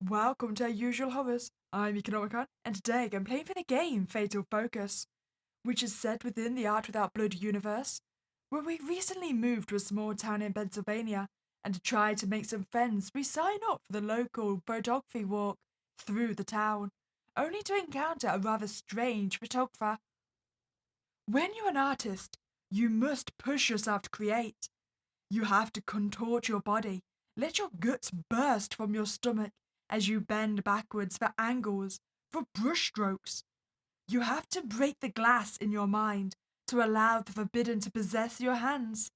Welcome to our usual hovers. I'm Meeka Nomicon, and today I'm playing for the game Fatal Focus, which is set within the Art Without Blood universe, where we recently moved to a small town in Pennsylvania, and to try to make some friends, we sign up for the local photography walk through the town, only to encounter a rather strange photographer. When you're an artist, you must push yourself to create. You have to contort your body, let your guts burst from your stomach as you bend backwards for angles, for brushstrokes. You have to break the glass in your mind to allow the forbidden to possess your hands.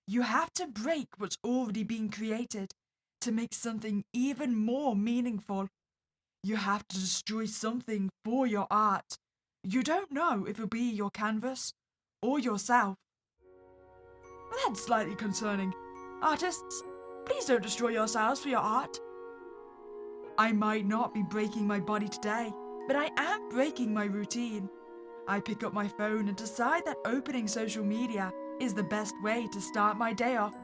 You have to break what's already been created to make something even more meaningful. You have to destroy something for your art. You don't know if it'll be your canvas or yourself. Well, that's slightly concerning. Artists, please don't destroy yourselves for your art. I might not be breaking my body today, but I am breaking my routine. I pick up my phone and decide that opening social media is the best way to start my day off.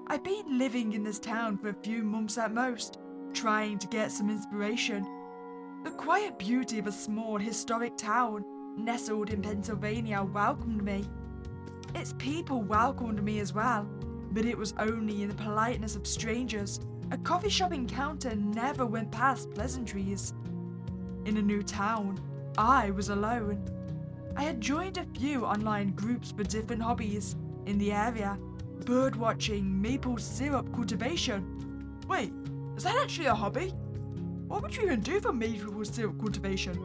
I've been living in this town for a few months at most, trying to get some inspiration. The quiet beauty of a small historic town nestled in Pennsylvania welcomed me. Its people welcomed me as well, but it was only in the politeness of strangers. A coffee shop encounter never went past pleasantries. In a new town, I was alone. I had joined a few online groups for different hobbies in the area. Bird watching, maple syrup cultivation. Wait, is that actually a hobby? What would you even do for maple syrup cultivation?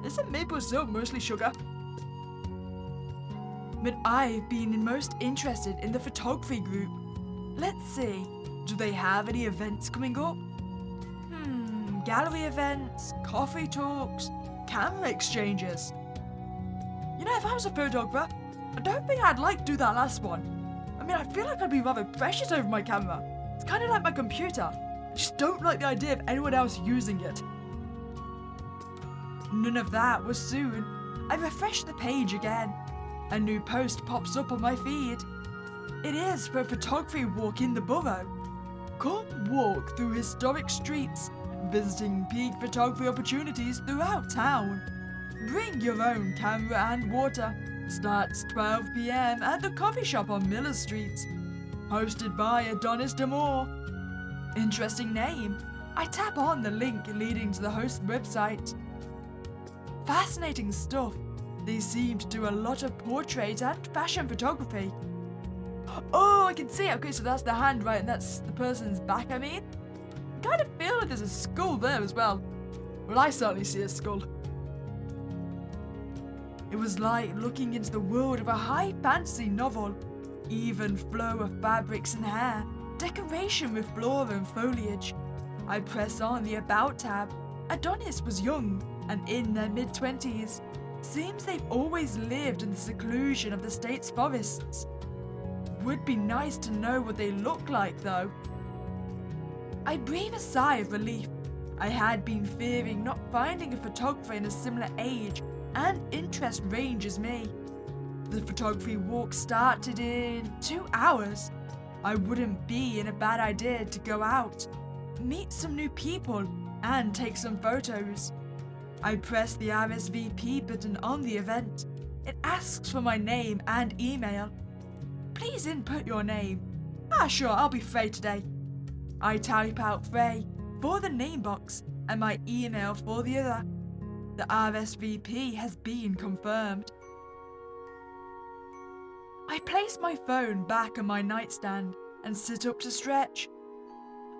Isn't maple syrup mostly sugar? But I've been most interested in the photography group. Let's see, do they have any events coming up? Gallery events, coffee talks, camera exchanges. You know, if I was a photographer, I don't think I'd like to do that last one. I mean, I feel like I'd be rather precious over my camera. It's kind of like my computer. I just don't like the idea of anyone else using it. None of that was soon. I refreshed the page again. A new post pops up on my feed. It is for a photography walk in the borough. Come walk through historic streets, visiting peak photography opportunities throughout town. Bring your own camera and water. Starts 12 p.m. at the coffee shop on Miller Street. Hosted by Adonis D'Amour. Interesting name. I tap on the link leading to the host's website. Fascinating stuff. They seem to do a lot of portrait and fashion photography. Oh, I can see it. Okay, so that's the hand, right? And that's the person's back, I mean. I kind of feel like there's a skull there as well. Well, I certainly see a skull. It was like looking into the world of a high fantasy novel. Even flow of fabrics and hair, decoration with flora and foliage. I press on the About tab. Adonis was young and in their mid-20s. Seems they've always lived in the seclusion of the state's forests. Would be nice to know what they look like, though. I breathe a sigh of relief. I had been fearing not finding a photographer in a similar age and interest range as me. The photography walk started in 2 hours. I wouldn't be in a bad idea to go out, meet some new people, and take some photos. I press the RSVP button on the event. It asks for my name and email. Please input your name. Sure, I'll be Frey today. I type out Frey for the name box and my email for the other. The RSVP has been confirmed. I place my phone back on my nightstand and sit up to stretch.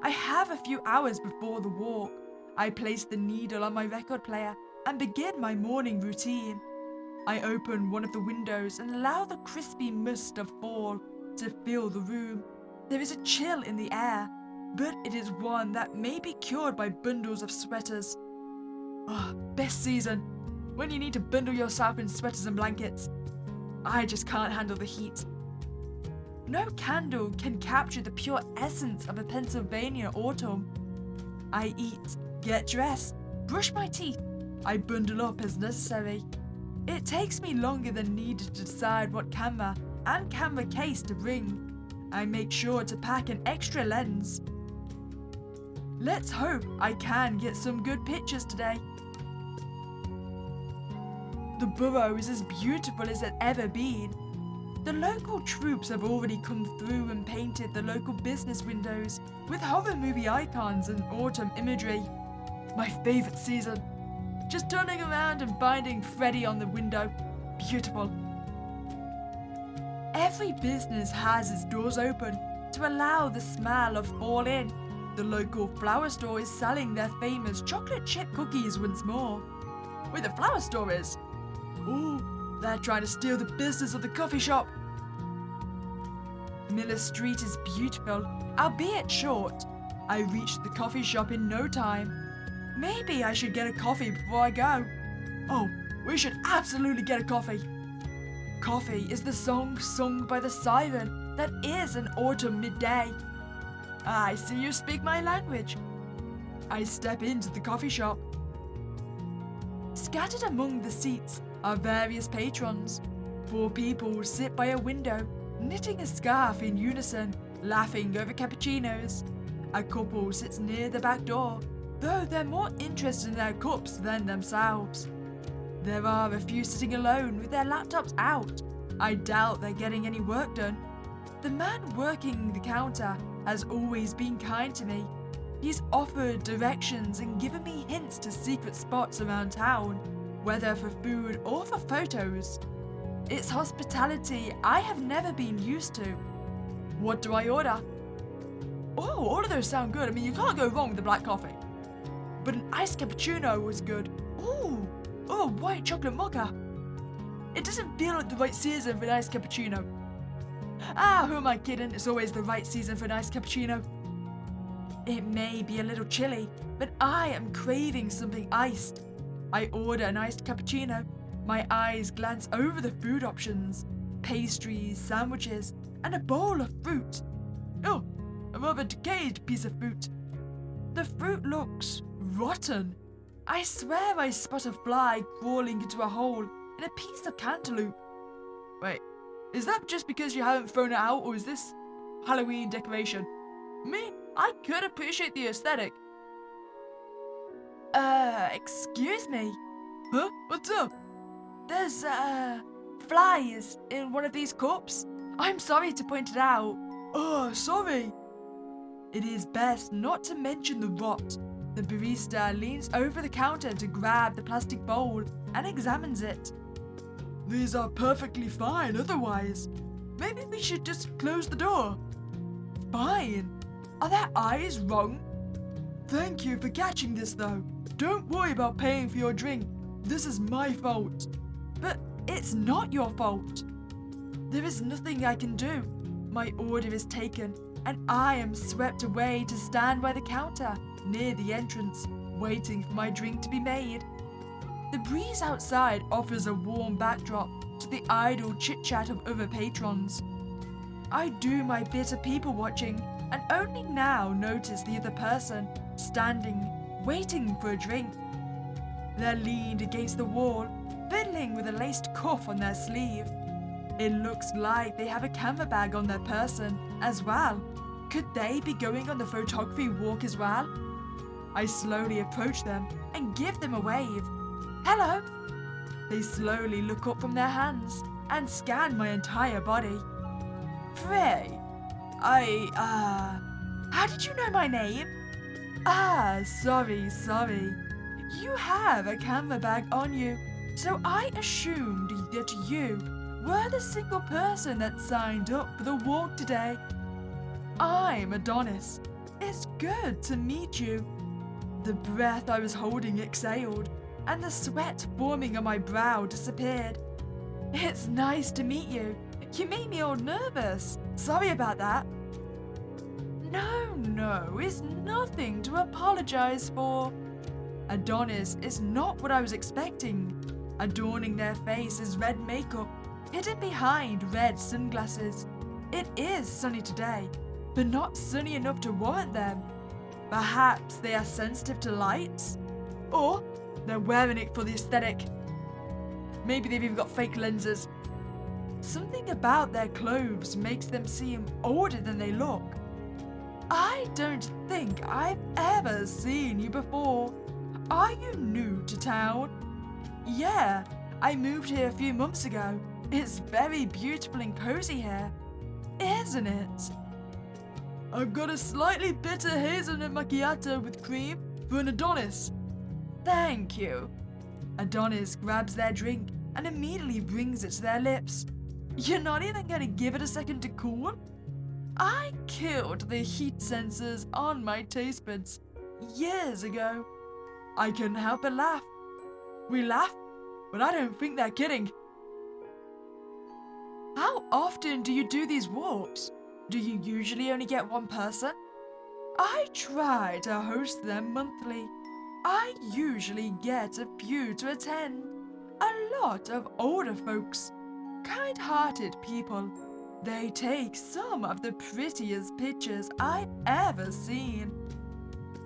I have a few hours before the walk. I place the needle on my record player and begin my morning routine. I open one of the windows and allow the crispy mist of fall to fill the room. There is a chill in the air, but it is one that may be cured by bundles of sweaters. Best season, when you need to bundle yourself in sweaters and blankets. I just can't handle the heat. No candle can capture the pure essence of a Pennsylvania autumn. I eat, get dressed, brush my teeth. I bundle up as necessary. It takes me longer than needed to decide what camera and camera case to bring. I make sure to pack an extra lens. Let's hope I can get some good pictures today. The borough is as beautiful as it's ever been. The local troops have already come through and painted the local business windows with horror movie icons and autumn imagery. My favourite season. Just turning around and finding Freddy on the window. Beautiful. Every business has its doors open to allow the smell of fall in. The local flower store is selling their famous chocolate chip cookies once more. Where the flower store is? Ooh, they're trying to steal the business of the coffee shop. Miller Street is beautiful, albeit short. I reached the coffee shop in no time. Maybe I should get a coffee before I go. Oh, we should absolutely get a coffee. Coffee is the song sung by the siren that is an autumn midday. I see you speak my language. I step into the coffee shop. Scattered among the seats are various patrons. 4 people sit by a window, knitting a scarf in unison, laughing over cappuccinos. A couple sits near the back door, though they're more interested in their cups than themselves. There are a few sitting alone with their laptops out. I doubt they're getting any work done. The man working the counter has always been kind to me. He's offered directions and given me hints to secret spots around town, whether for food or for photos. It's hospitality I have never been used to. What do I order? Oh, all of those sound good. I mean, you can't go wrong with the black coffee. But an iced cappuccino was good. Ooh, oh, white chocolate mocha. It doesn't feel like the right season for an iced cappuccino. Ah, who am I kidding? It's always the right season for an iced cappuccino. It may be a little chilly, but I am craving something iced. I order an iced cappuccino. My eyes glance over the food options, pastries, sandwiches, and a bowl of fruit. Oh, a rather decayed piece of fruit. The fruit looks rotten. I swear I spot a fly crawling into a hole in a piece of cantaloupe. Wait, is that just because you haven't thrown it out, or is this Halloween decoration? I could appreciate the aesthetic. Excuse me? Huh? What's up? There's, flies in one of these cups. I'm sorry to point it out. Oh, sorry. It is best not to mention the rot. The barista leans over the counter to grab the plastic bowl and examines it. These are perfectly fine otherwise. Maybe we should just close the door. Fine. Are their eyes wrong? Thank you for catching this though. Don't worry about paying for your drink. This is my fault. But it's not your fault. There is nothing I can do. My order is taken, and I am swept away to stand by the counter near the entrance, waiting for my drink to be made. The breeze outside offers a warm backdrop to the idle chit-chat of other patrons. I do my bit of people watching and only now notice the other person standing, waiting for a drink. They're leaned against the wall, fiddling with a laced cuff on their sleeve. It looks like they have a camera bag on their person as well. Could they be going on the photography walk as well? I slowly approach them and give them a wave. Hello! They slowly look up from their hands and scan my entire body. Frey, how did you know my name? Sorry. You have a camera bag on you, so I assumed that you were the single person that signed up for the walk today. I'm Adonis. It's good to meet you. The breath I was holding exhaled, and the sweat forming on my brow disappeared. It's nice to meet you. You made me all nervous. Sorry about that. No, it's nothing to apologize for. Adonis is not what I was expecting. Adorning their face is red makeup, hidden behind red sunglasses. It is sunny today, but not sunny enough to warrant them. Perhaps they are sensitive to lights? Or they're wearing it for the aesthetic. Maybe they've even got fake lenses. Something about their clothes makes them seem older than they look. I don't think I've ever seen you before. Are you new to town? Yeah, I moved here a few months ago. It's very beautiful and cozy here, isn't it? I've got a slightly bitter hazelnut macchiato with cream for an Adonis. Thank you. Adonis grabs their drink and immediately brings it to their lips. You're not even going to give it a second to cool? I killed the heat sensors on my taste buds years ago. I couldn't help but laugh. We laugh, but I don't think they're kidding. How often do you do these walks? Do you usually only get one person? I try to host them monthly. I usually get a few to attend. A lot of older folks, kind-hearted people. They take some of the prettiest pictures I've ever seen.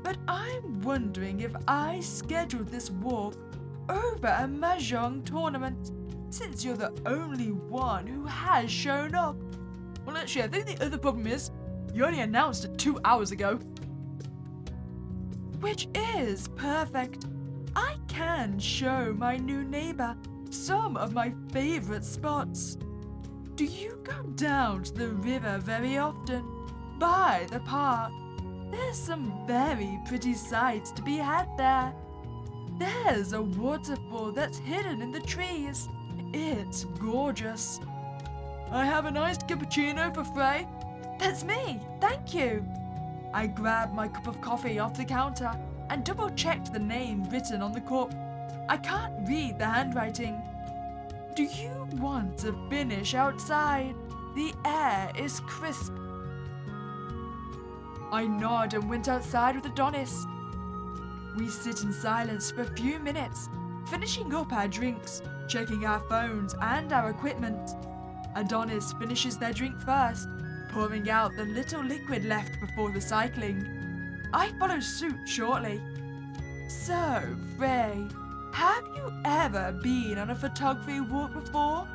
But I'm wondering if I scheduled this walk over a mahjong tournament, since you're the only one who has shown up. Well, actually, I think the other problem is you only announced it 2 hours ago. Which is perfect. I can show my new neighbor some of my favorite spots. Do you go down to the river very often? By the park? There's some very pretty sights to be had there. There's a waterfall that's hidden in the trees. It's gorgeous. I have an iced cappuccino for Frey. That's me, thank you. I grabbed my cup of coffee off the counter and double-checked the name written on the cup. I can't read the handwriting. Do you want to finish outside? The air is crisp. I nod and went outside with Adonis. We sit in silence for a few minutes, finishing up our drinks, checking our phones and our equipment. Adonis finishes their drink first, pouring out the little liquid left before recycling. I follow suit shortly. So, Frey, have you ever been on a photography walk before?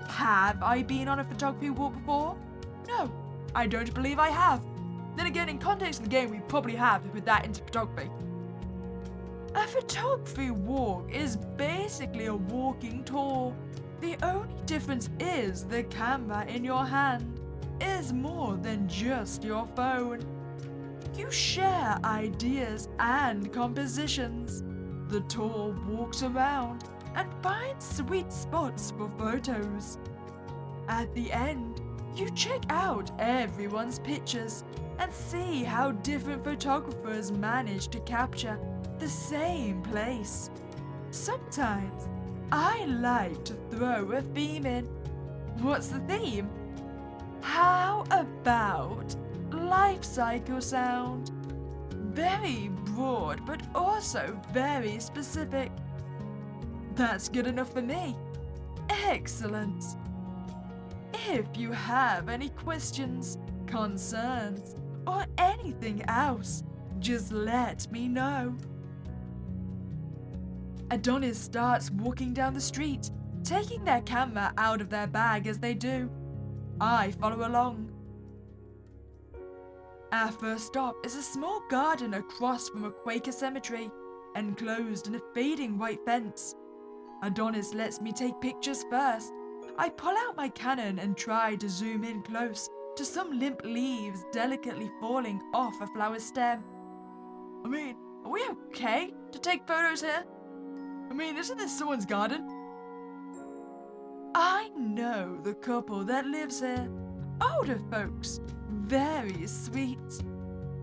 Have I been on a photography walk before? No, I don't believe I have. Then again, in context of the game, we probably have if we're that into photography. A photography walk is basically a walking tour. The only difference is the camera in your hand is more than just your phone. You share ideas and compositions. The tour walks around and finds sweet spots for photos. At the end, you check out everyone's pictures and see how different photographers manage to capture the same place. Sometimes, I like to throw a theme in. What's the theme? How about life cycle sound? Very broad, but also very specific. That's good enough for me. Excellent. If you have any questions, concerns, or anything else, just let me know. Adonis starts walking down the street, taking their camera out of their bag as they do. I follow along. Our first stop is a small garden across from a Quaker cemetery, enclosed in a fading white fence. Adonis lets me take pictures first. I pull out my Canon and try to zoom in close to some limp leaves delicately falling off a flower stem. I mean, are we okay to take photos here? I mean, isn't this someone's garden? I know the couple that lives here. Older folks, very sweet.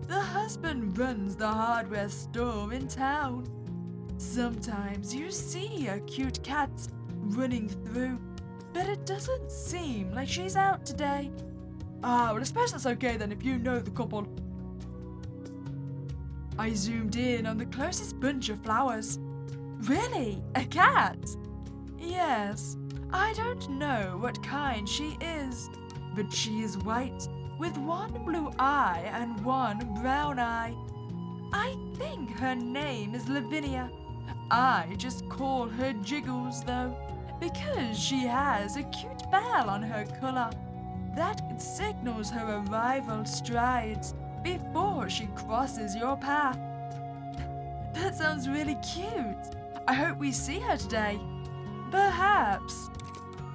The husband runs the hardware store in town. Sometimes you see a cute cat running through, but it doesn't seem like she's out today. Ah, well, I suppose that's okay then if you know the couple. I zoomed in on the closest bunch of flowers. Really? A cat? Yes. I don't know what kind she is, but she is white with one blue eye and one brown eye. I think her name is Lavinia. I just call her Jiggles though, because she has a cute bell on her collar that signals her arrival strides before she crosses your path. That sounds really cute. I hope we see her today. Perhaps.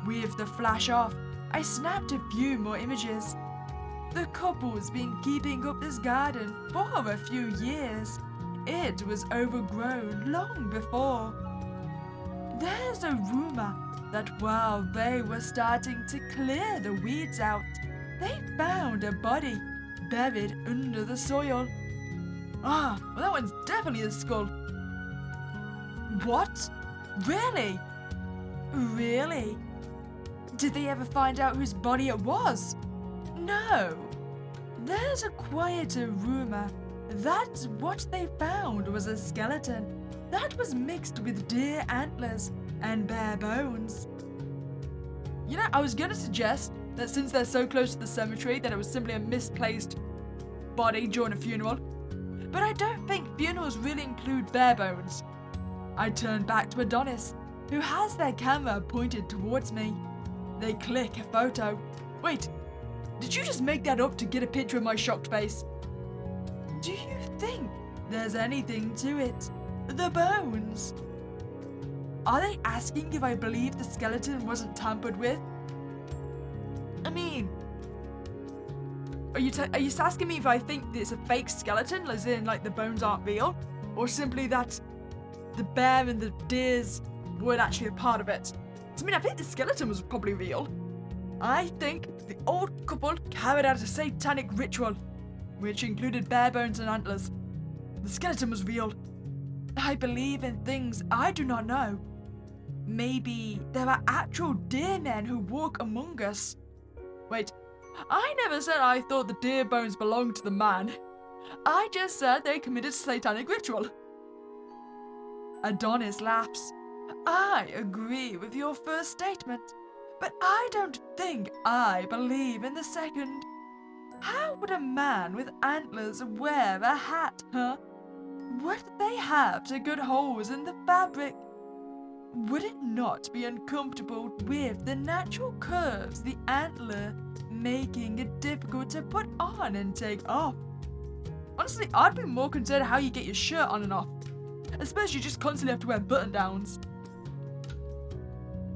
With the flash off, I snapped a few more images. The couple's been keeping up this garden for a few years. It was overgrown long before. There's a rumor that while they were starting to clear the weeds out, they found a body buried under the soil. Ah, well, that one's definitely a skull. What? Really? Really? Did they ever find out whose body it was? No. There's a quieter rumor that what they found was a skeleton that was mixed with deer antlers and bare bones. You know, I was going to suggest that since they're so close to the cemetery that it was simply a misplaced body during a funeral. But I don't think funerals really include bare bones. I turned back to Adonis, who has their camera pointed towards me. They click a photo. Wait, did you just make that up to get a picture of my shocked face? Do you think there's anything to it? The bones? Are they asking if I believe the skeleton wasn't tampered with? I mean, are you asking me if I think it's a fake skeleton, as in like the bones aren't real? Or simply that the bear and the deers weren't actually a part of it? I mean, I think the skeleton was probably real. I think the old couple carried out a satanic ritual, which included bare bones and antlers. The skeleton was real. I believe in things I do not know. Maybe there are actual deer men who walk among us. Wait, I never said I thought the deer bones belonged to the man. I just said they committed satanic ritual. Adonis laughs. I agree with your first statement, but I don't think I believe in the second. How would a man with antlers wear a hat, huh? Would they have to cut holes in the fabric? Would it not be uncomfortable with the natural curves the antler, making it difficult to put on and take off? Honestly, I'd be more concerned how you get your shirt on and off, especially just constantly have to wear button-downs.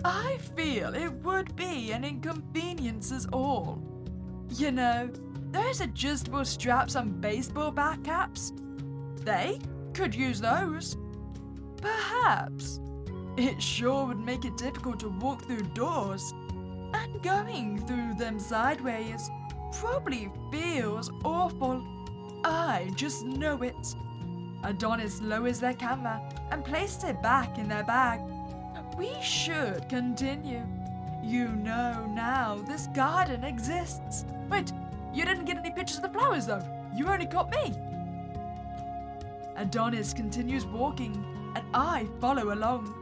I feel it would be an inconvenience as all. You know, those adjustable straps on baseball bat caps. They could use those. Perhaps. It sure would make it difficult to walk through doors. And going through them sideways probably feels awful. I just know it. Adonis lowers their camera and places it back in their bag. We should continue. You know now this garden exists. Wait, you didn't get any pictures of the flowers though. You only got me. Adonis continues walking and I follow along.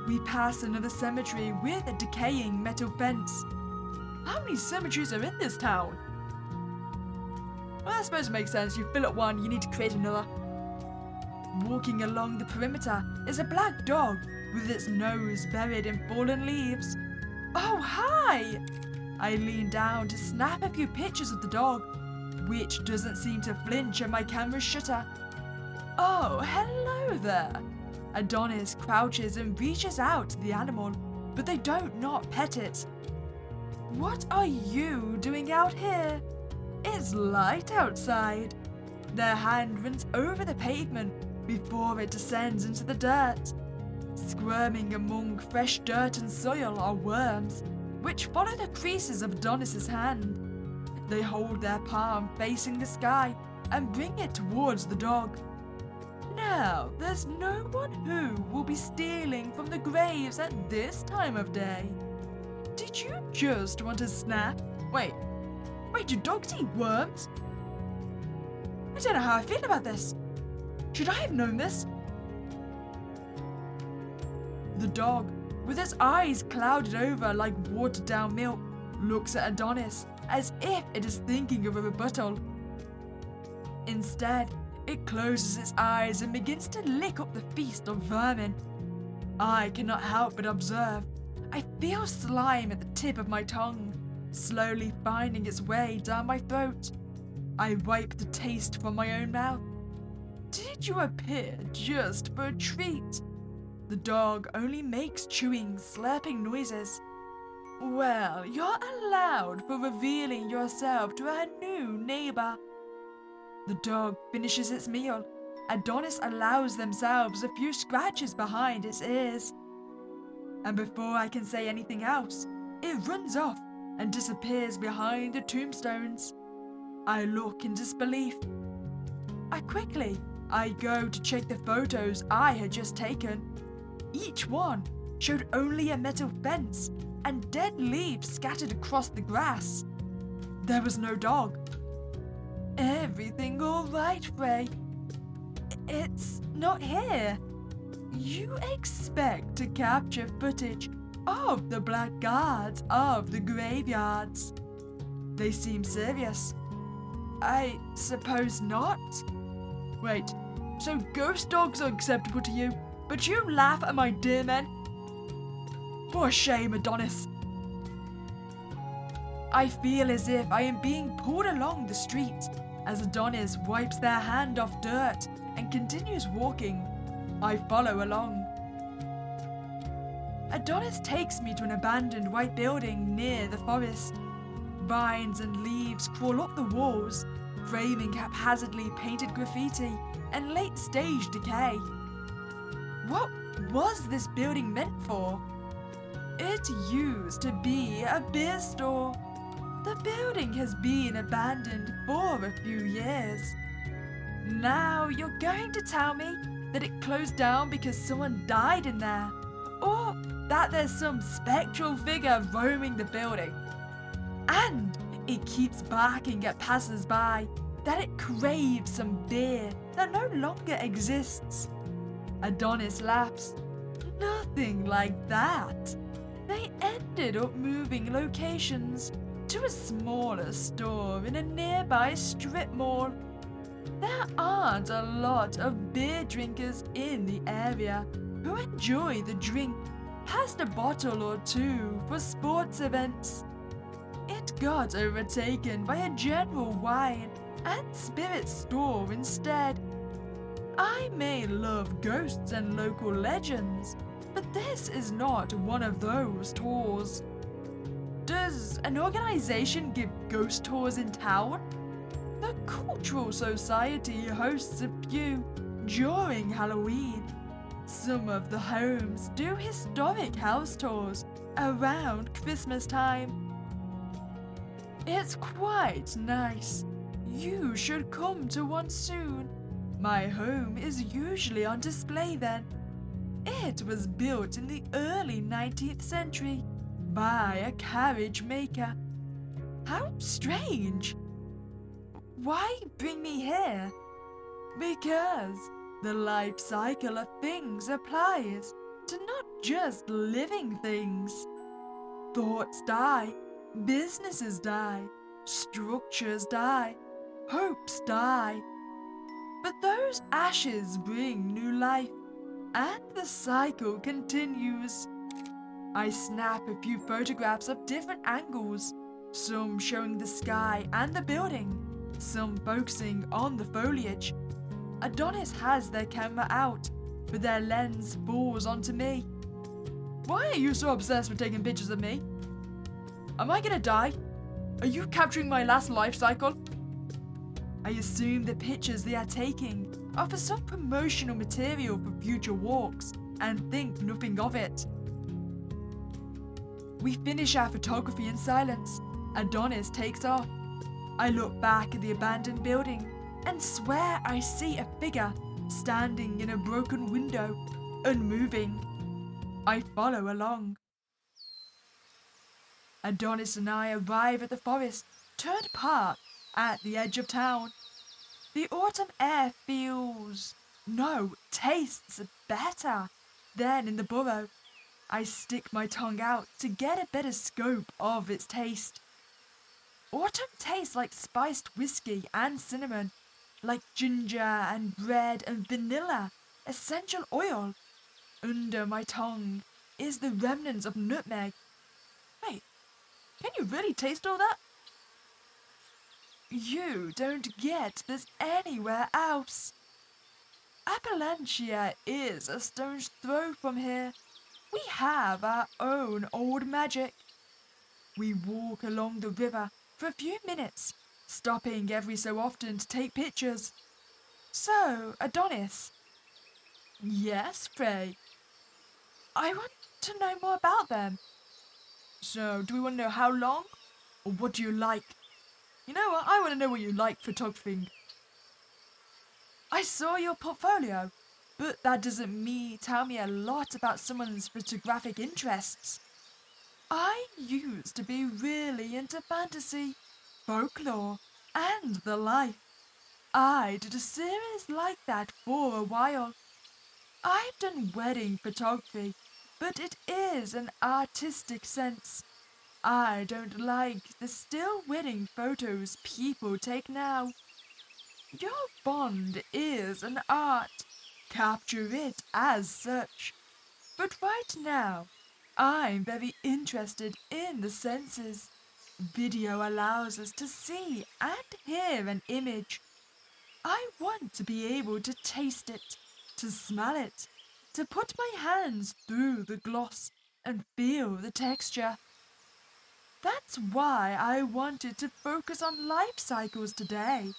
We pass another cemetery with a decaying metal fence. How many cemeteries are in this town? Well, I suppose it makes sense. You fill up one, you need to create another. Walking along the perimeter is a black dog with its nose buried in fallen leaves. Oh, hi! I lean down to snap a few pictures of the dog, which doesn't seem to flinch at my camera's shutter. Oh, hello there! Adonis crouches and reaches out to the animal, but they don't not pet it. What are you doing out here? It's light outside. Their hand runs over the pavement before it descends into the dirt. Squirming among fresh dirt and soil are worms, which follow the creases of Adonis's hand. They hold their palm facing the sky and bring it towards the dog. Now, there's no one who will be stealing from the graves at this time of day. Did you just want to snap? Wait, do dogs eat worms? I don't know how I feel about this. Should I have known this? The dog, with its eyes clouded over like watered down milk, looks at Adonis as if it is thinking of a rebuttal. Instead, it closes its eyes and begins to lick up the feast of vermin. I cannot help but observe. I feel slime at the tip of my tongue, slowly finding its way down my throat. I wipe the taste from my own mouth. Did you appear just for a treat? The dog only makes chewing, slurping noises. Well, you're allowed for revealing yourself to our new neighbor. The dog finishes its meal. Adonis allows themselves a few scratches behind its ears. And before I can say anything else, it runs off and disappears behind the tombstones. I look in disbelief. I go to check the photos I had just taken. Each one showed only a metal fence and dead leaves scattered across the grass. There was no dog. Everything all right, Frey? It's not here. You expect to capture footage of the black guards of the graveyards. They seem serious. I suppose not? Wait, so ghost dogs are acceptable to you, but you laugh at my dear men? For shame, Adonis. I feel as if I am being pulled along the street as Adonis wipes their hand off dirt and continues walking. I follow along. Adonis takes me to an abandoned white building near the forest. Vines and leaves crawl up the walls, framing haphazardly painted graffiti and late-stage decay. What was this building meant for? It used to be a beer store. The building has been abandoned for a few years. Now you're going to tell me that it closed down because someone died in there, or that there's some spectral figure roaming the building. And it keeps barking at passers-by that it craves some beer that no longer exists. Adonis laughs. Nothing like that. They ended up moving locations to a smaller store in a nearby strip mall. There aren't a lot of beer drinkers in the area who enjoy the drink past a bottle or two for sports events. It got overtaken by a general wine and spirits store instead. I may love ghosts and local legends, but this is not one of those tours. Does an organization give ghost tours in town? The Cultural Society hosts a few during Halloween. Some of the homes do historic house tours around Christmas time. It's quite nice. You should come to one soon. My home is usually on display then. It was built in the early 19th century by a carriage maker. How strange! Why bring me here? Because the life cycle of things applies to not just living things. Thoughts die, businesses die, structures die, hopes die. But those ashes bring new life, and the cycle continues. I snap a few photographs of different angles, some showing the sky and the building, some focusing on the foliage. Adonis has their camera out, but their lens falls onto me. Why are you so obsessed with taking pictures of me? Am I gonna die? Are you capturing my last life cycle? I assume the pictures they are taking are for some promotional material for future walks and think nothing of it. We finish our photography in silence. Adonis takes off. I look back at the abandoned building and swear I see a figure standing in a broken window, unmoving. I follow along. Adonis and I arrive at the forest, turned park at the edge of town. The autumn air tastes better than in the burrow. I stick my tongue out to get a better scope of its taste. Autumn tastes like spiced whiskey and cinnamon, like ginger and bread and vanilla, essential oil. Under my tongue is the remnants of nutmeg. Wait, Can you really taste all that? You don't get this anywhere else. Appalachia is a stone's throw from here. We have our own old magic. We walk along the river for a few minutes, stopping every so often to take pictures. So, Adonis. Yes, Frey. I want to know more about them. So, do we want to know how long? Or what do you like? You know what? I want to know what you like photographing. I saw your portfolio, but that doesn't tell me a lot about someone's photographic interests. I used to be really into fantasy, folklore, and the like. I did a series like that for a while. I've done wedding photography, but it is an artistic sense. I don't like the still wedding photos people take now. Your bond is an art. Capture it as such. But right now, I'm very interested in the senses. Video allows us to see and hear an image. I want to be able to taste it, to smell it, to put my hands through the gloss and feel the texture. That's why I wanted to focus on life cycles today,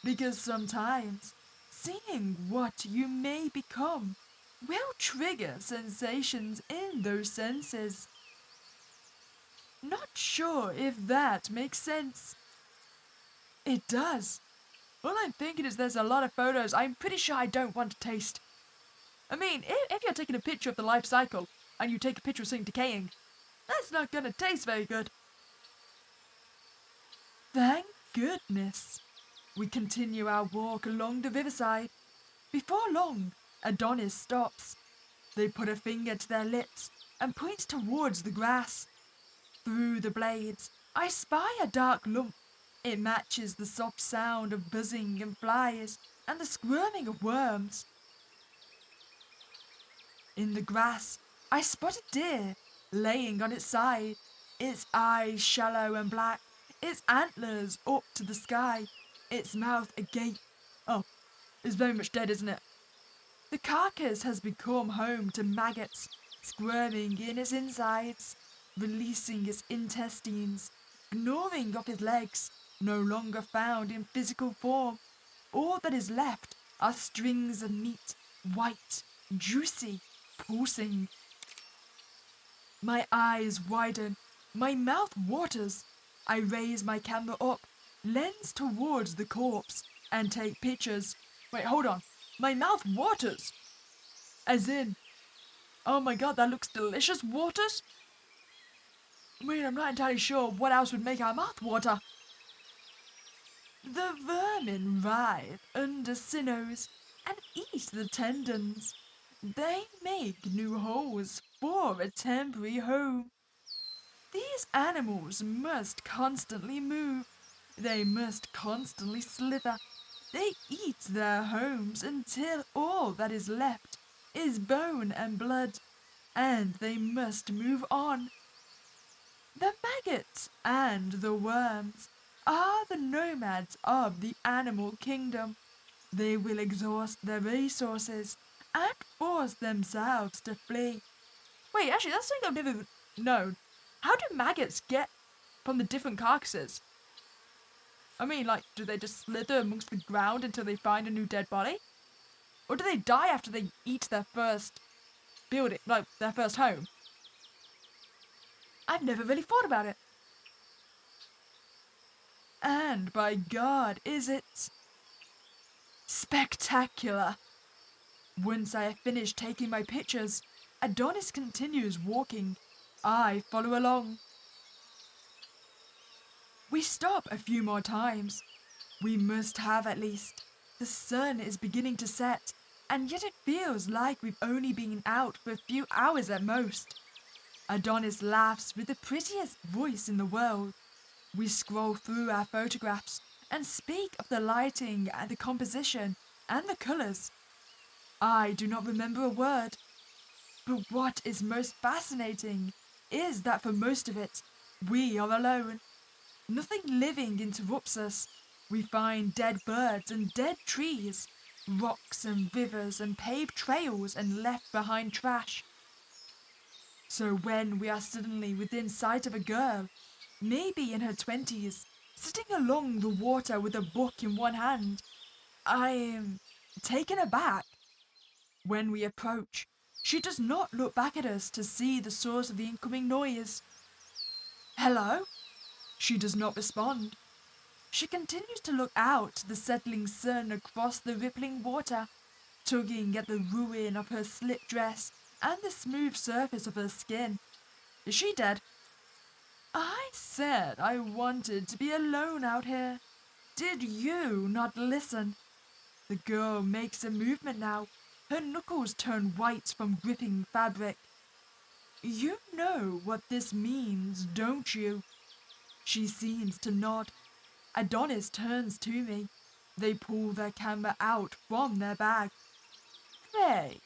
because sometimes seeing what you may become will trigger sensations in those senses. Not sure if that makes sense. It does. All I'm thinking is there's a lot of photos I'm pretty sure I don't want to taste. I mean, if you're taking a picture of the life cycle and you take a picture of something decaying, that's not gonna taste very good. Thank goodness. We continue our walk along the riverside. Before long, Adonis stops. They put a finger to their lips and point towards the grass. Through the blades, I spy a dark lump. It matches the soft sound of buzzing and flies and the squirming of worms. In the grass, I spot a deer laying on its side, its eyes shallow and black, its antlers up to the sky, its mouth agape. Oh, it's very much dead, isn't it? The carcass has become home to maggots, squirming in its insides, releasing its intestines, gnawing off its legs, no longer found in physical form. All that is left are strings of meat, white, juicy, pulsing. My eyes widen, my mouth waters. I raise my camera up, lens towards the corpse, and take pictures. Wait, hold on. My mouth waters! As in, oh my god, that looks delicious, waters? I mean, I'm not entirely sure what else would make our mouth water. The vermin writhe under sinews and eat the tendons. They make new holes for a temporary home. These animals must constantly move. They must constantly slither. They eat their homes until all that is left is bone and blood, and they must move on. The maggots and the worms are the nomads of the animal kingdom. They will exhaust their resources and force themselves to flee. Wait, actually, that's something I've never known. How do maggots get from the different carcasses? I mean, like, do they just slither amongst the ground until they find a new dead body? Or do they die after they eat their first building, like, their first home? I've never really thought about it. And by God, is it spectacular! Once I have finished taking my pictures, Adonis continues walking. I follow along. We stop a few more times. We must have at least. The sun is beginning to set, and yet it feels like we've only been out for a few hours at most. Adonis laughs with the prettiest voice in the world. We scroll through our photographs and speak of the lighting and the composition and the colours. I do not remember a word, but what is most fascinating is that for most of it, We are alone. Nothing living interrupts us. We find dead birds and dead trees, rocks and rivers and paved trails and left behind trash. So when we are suddenly within sight of a girl, maybe in her 20s, sitting along the water with a book in one hand, I am taken aback. When we approach, she does not look back at us to see the source of the incoming noise. Hello? She does not respond. She continues to look out to the setting sun across the rippling water, tugging at the ruin of her slip dress and the smooth surface of her skin. Is she dead? I said I wanted to be alone out here. Did you not listen? The girl makes a movement now. Her knuckles turn white from gripping fabric. You know what this means, don't you? She seems to nod. Adonis turns to me. They pull their camera out from their bag. Pray,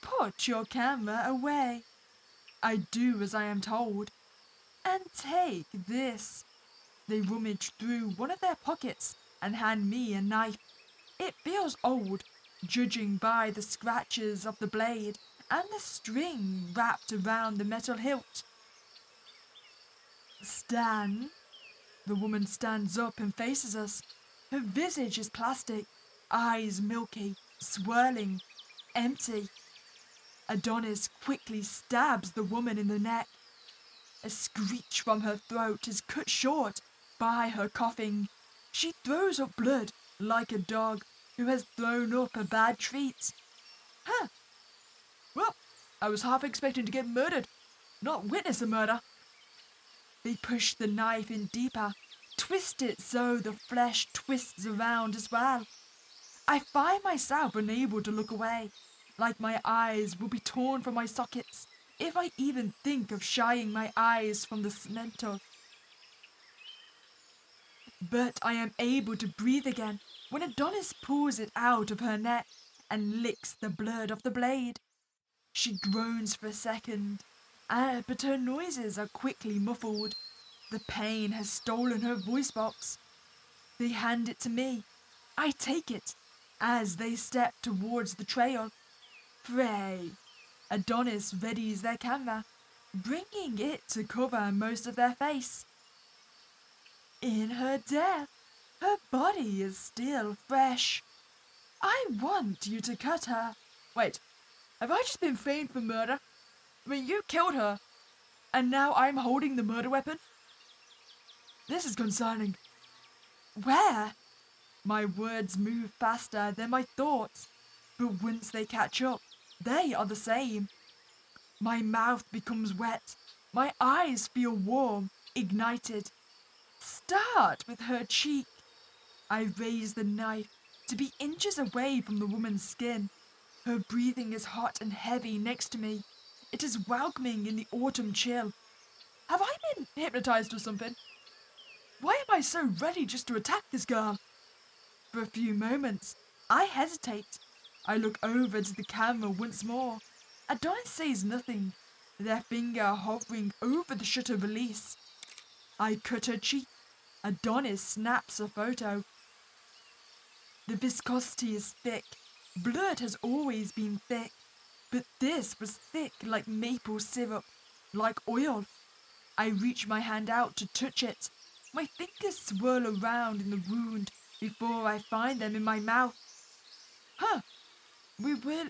put your camera away. I do as I am told. And take this. They rummage through one of their pockets and hand me a knife. It feels old, judging by the scratches of the blade and the string wrapped around the metal hilt. Stan? The woman stands up and faces us. Her visage is plastic, eyes milky, swirling, empty. Adonis quickly stabs the woman in the neck. A screech from her throat is cut short by her coughing. She throws up blood like a dog who has thrown up a bad treat. Huh. Well, I was half expecting to get murdered, not witness a murder. They push the knife in deeper, twist it so the flesh twists around as well. I find myself unable to look away, like my eyes will be torn from my sockets if I even think of shying my eyes from the splinter. But I am able to breathe again when Adonis pulls it out of her neck and licks the blood off the blade. She groans for a second, but her noises are quickly muffled. The pain has stolen her voice box. They hand it to me. I take it as they step towards the trail. Pray. Adonis readies their camera, bringing it to cover most of their face. In her death, her body is still fresh. I want you to cut her. Wait, have I just been framed for murder? I mean, you killed her, and now I'm holding the murder weapon? This is concerning. Where? My words move faster than my thoughts, but once they catch up, they are the same. My mouth becomes wet. My eyes feel warm, ignited. Start with her cheek. I raise the knife to be inches away from the woman's skin. Her breathing is hot and heavy next to me. It is welcoming in the autumn chill. Have I been hypnotized or something? Why am I so ready just to attack this girl? For a few moments, I hesitate. I look over to the camera once more. Adonis says nothing, their finger hovering over the shutter release. I cut her cheek. Adonis snaps a photo. The viscosity is thick. Blood has always been thick, but this was thick like maple syrup, like oil. I reach my hand out to touch it. My fingers swirl around in the wound before I find them in my mouth. Huh,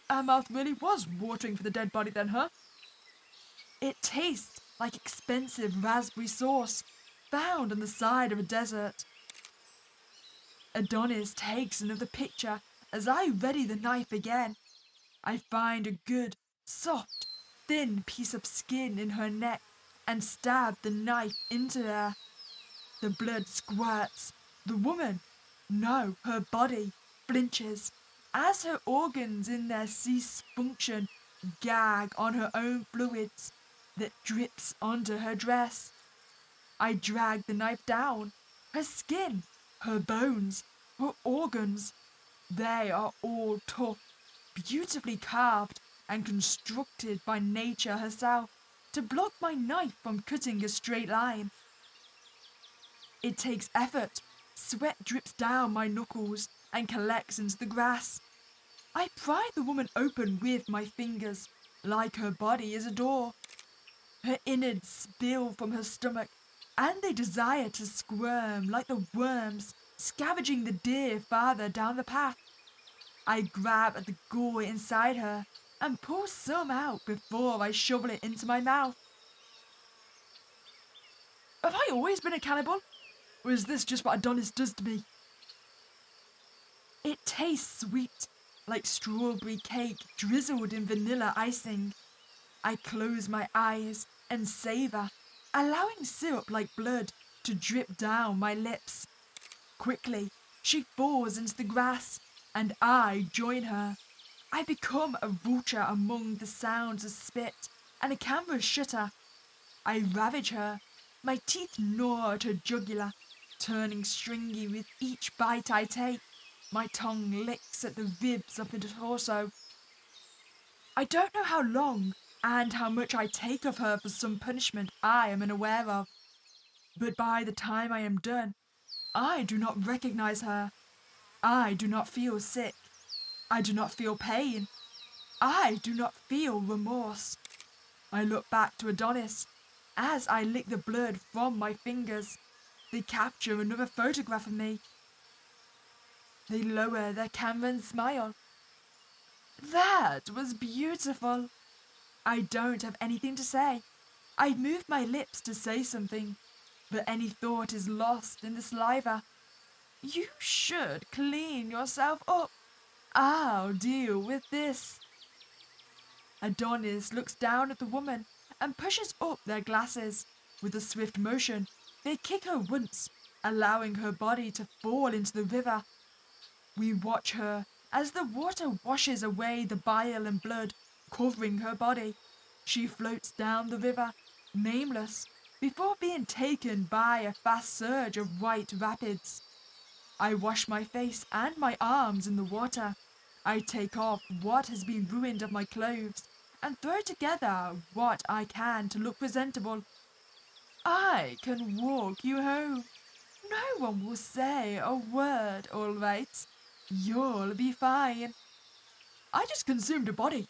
our mouth really was watering for the dead body then, huh? It tastes like expensive raspberry sauce found on the side of a desert. Adonis takes another picture as I ready the knife again. I find a good, soft, thin piece of skin in her neck and stab the knife into her. The blood squirts. The woman, no, her body, flinches as her organs in their cease function gag on her own fluids that drips onto her dress. I drag the knife down. Her skin, her bones, her organs, they are all tough, beautifully carved and constructed by nature herself to block my knife from cutting a straight line. It takes effort. Sweat drips down my knuckles and collects into the grass. I pry the woman open with my fingers, like her body is a door. Her innards spill from her stomach, and they desire to squirm like the worms scavenging the deer farther down the path. I grab at the gore inside her and pull some out before I shovel it into my mouth. Have I always been a cannibal? Or is this just what Adonis does to me? It tastes sweet, like strawberry cake drizzled in vanilla icing. I close my eyes and savor, allowing syrup like blood to drip down my lips. Quickly, she falls into the grass, and I join her. I become a vulture among the sounds of spit and a camera shutter. I ravage her. My teeth gnaw at her jugular, turning stringy with each bite I take. My tongue licks at the ribs up into the torso. I don't know how long and how much I take of her for some punishment I am unaware of. But by the time I am done, I do not recognize her. I do not feel sick. I do not feel pain. I do not feel remorse. I look back to Adonis. As I lick the blood from my fingers, they capture another photograph of me. They lower their camera and smile. That was beautiful. I don't have anything to say. I move my lips to say something, but any thought is lost in the saliva. You should clean yourself up. I'll deal with this. Adonis looks down at the woman and pushes up their glasses. With a swift motion, they kick her once, allowing her body to fall into the river. We watch her as the water washes away the bile and blood covering her body. She floats down the river, nameless, before being taken by a fast surge of white rapids. I wash my face and my arms in the water. I take off what has been ruined of my clothes and throw together what I can to look presentable. I can walk you home. No one will say a word, all right? You'll be fine. I just consumed a body.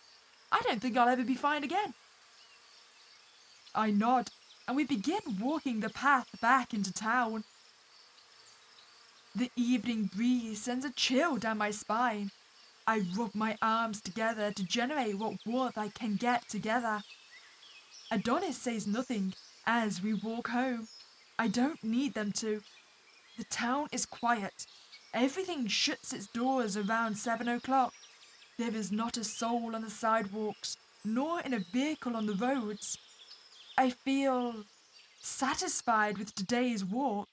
I don't think I'll ever be fine again. I nod, and we begin walking the path back into town. The evening breeze sends a chill down my spine. I rub my arms together to generate what warmth I can get together. Adonis says nothing as we walk home. I don't need them to. The town is quiet. Everything shuts its doors around 7 o'clock. There is not a soul on the sidewalks, nor in a vehicle on the roads. I feel satisfied with today's walk,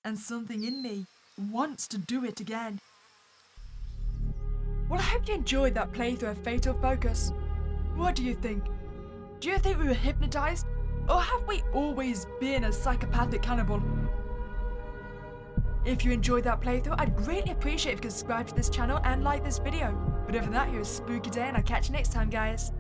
and something in me wants to do it again. Well, I hope you enjoyed that playthrough of Fatal Focus. What do you think? Do you think we were hypnotized? Or have we always been a psychopathic cannibal? If you enjoyed that playthrough, I'd greatly appreciate if you could subscribe to this channel and like this video. But other than that, here's a spooky day and I'll catch you next time, guys.